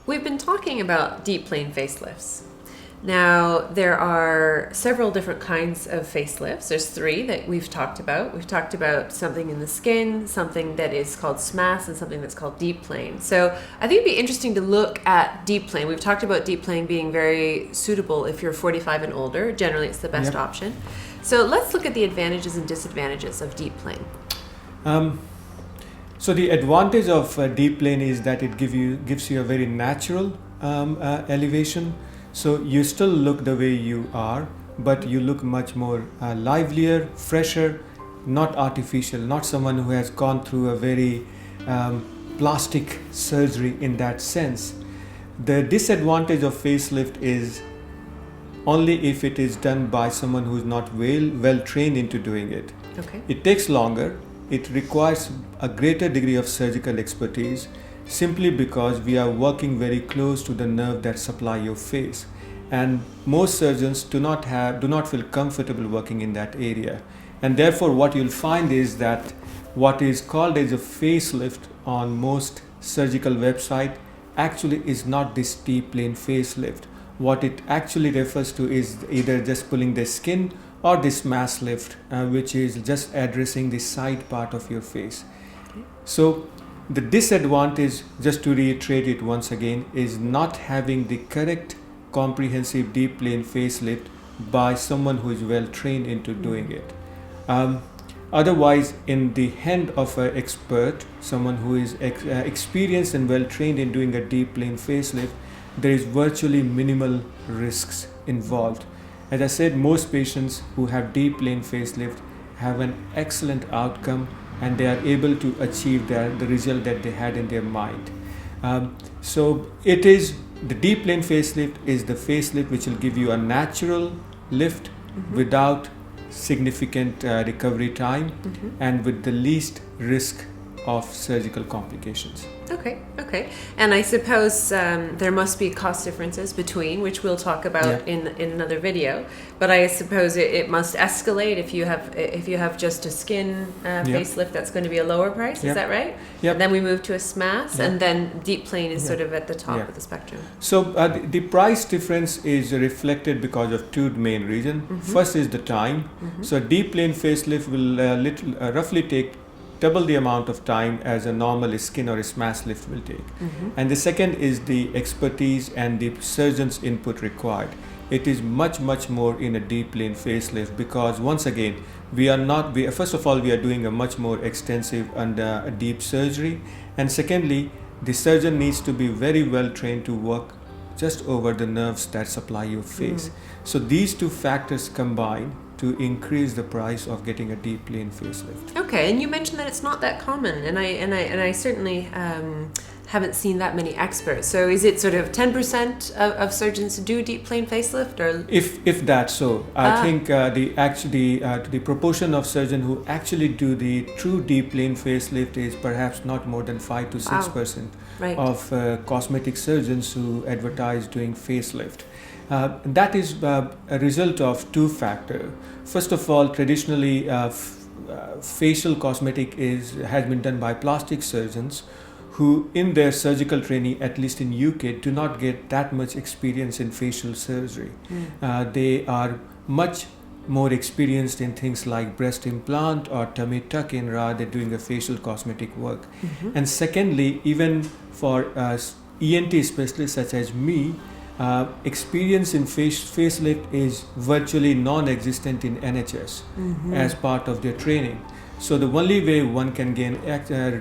We've been talking about deep plane facelifts. Now, there are several different kinds of facelifts. There's three that we've talked about. We've talked about something in the skin, something that is called SMAS, and something that's called deep plane. So I think it'd be interesting to look at deep plane. We've talked about deep plane being very suitable if you're 45 and older. Generally, it's the best option. So let's look at the advantages and disadvantages of deep plane. So the advantage of deep plane is that it gives you a very natural elevation. So you still look the way you are, but you look much more livelier, fresher, not artificial, not someone who has gone through a very plastic surgery in that sense. The disadvantage of facelift is only if it is done by someone who is not well trained into doing it. Okay. It takes longer. It requires a greater degree of surgical expertise simply because we are working very close to the nerve that supply your face, and most surgeons do not feel comfortable working in that area, and therefore what you'll find is that what is called as a facelift on most surgical website actually is not this deep plane facelift. What it actually refers to is either just pulling the skin or this mass lift, which is just addressing the side part of your face. So the disadvantage, just to reiterate it once again, is not having the correct comprehensive deep plane facelift by someone who is well trained into doing it. Otherwise, in the hand of an expert, someone who is experienced and well trained in doing a deep plane facelift, there is virtually minimal risks involved. As I said, most patients who have deep plane facelift have an excellent outcome, and they are able to achieve the result that they had in their mind. So it is the deep plane facelift is the facelift which will give you a natural lift without significant recovery time and with the least risk of surgical complications. Okay. And I suppose there must be cost differences between, which we'll talk about in another video. But I suppose it must escalate if you have just a skin facelift. That's going to be a lower price. Is that right? Yep. And then we move to a SMAS, and then deep plane is sort of at the top of the spectrum. So the price difference is reflected because of two main reasons. First is the time. So deep plane facelift will roughly take double the amount of time as a normal skin or a SMAS lift will take. And the second is the expertise and the surgeon's input required. It is much more in a deep plane facelift because once again, first of all, we are doing a much more extensive and a deep surgery. And secondly, the surgeon needs to be very well trained to work just over the nerves that supply your face. So these two factors combine to increase the price of getting a deep plane facelift. Okay, and you mentioned that it's not that common, and I certainly haven't seen that many experts. So is it sort of 10% of surgeons do deep plane facelift, or if that's so? I think the proportion of surgeons who actually do the true deep plane facelift is perhaps not more than 5 to 6% of cosmetic surgeons who advertise doing facelift. That is a result of two factors. First of all, traditionally, facial cosmetic has been done by plastic surgeons who, in their surgical training, at least in UK, do not get that much experience in facial surgery. They are much more experienced in things like breast implant or tummy tuck-in rather than doing a facial cosmetic work. And secondly, even for ENT specialists such as me, experience in facelift is virtually non-existent in NHS as part of their training. So the only way one can gain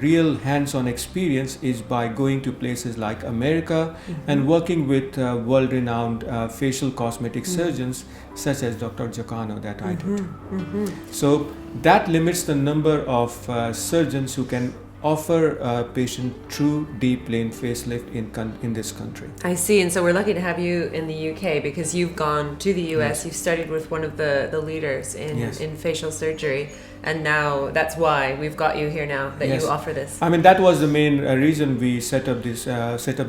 real hands-on experience is by going to places like America and working with world-renowned facial cosmetic surgeons such as Dr. Giacano that I did. So that limits the number of surgeons who can offer a patient true deep plane facelift in this country. I see, and so we're lucky to have you in the UK because you've gone to the US, you've studied with one of the leaders in facial surgery. and now that's why we've got you here now, that Yes. you offer this. I mean, that was the main reason we set up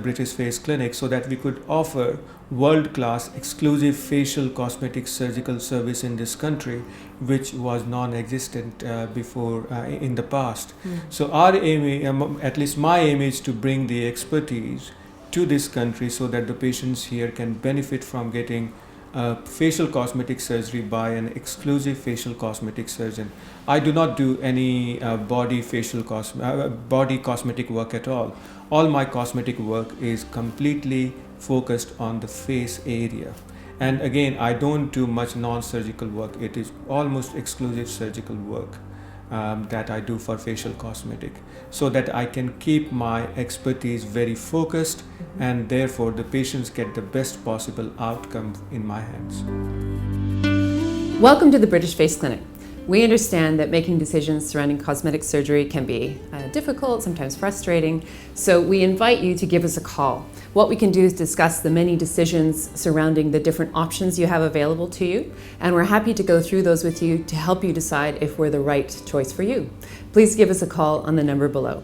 British Face Clinic, so that we could offer world-class exclusive facial cosmetic surgical service in this country, which was non-existent before in the past. So our aim, at least my aim, is to bring the expertise to this country so that the patients here can benefit from getting facial cosmetic surgery by an exclusive facial cosmetic surgeon. I do not do any body cosmetic work at all. All my cosmetic work is completely focused on the face area. And again, I don't do much non-surgical work. It is almost exclusive surgical work that I do for facial cosmetic, so that I can keep my expertise very focused, and therefore the patients get the best possible outcome in my hands. Welcome to the British Face Clinic. We understand that making decisions surrounding cosmetic surgery can be difficult, sometimes frustrating, so we invite you to give us a call. What we can do is discuss the many decisions surrounding the different options you have available to you, and we're happy to go through those with you to help you decide if we're the right choice for you. Please give us a call on the number below.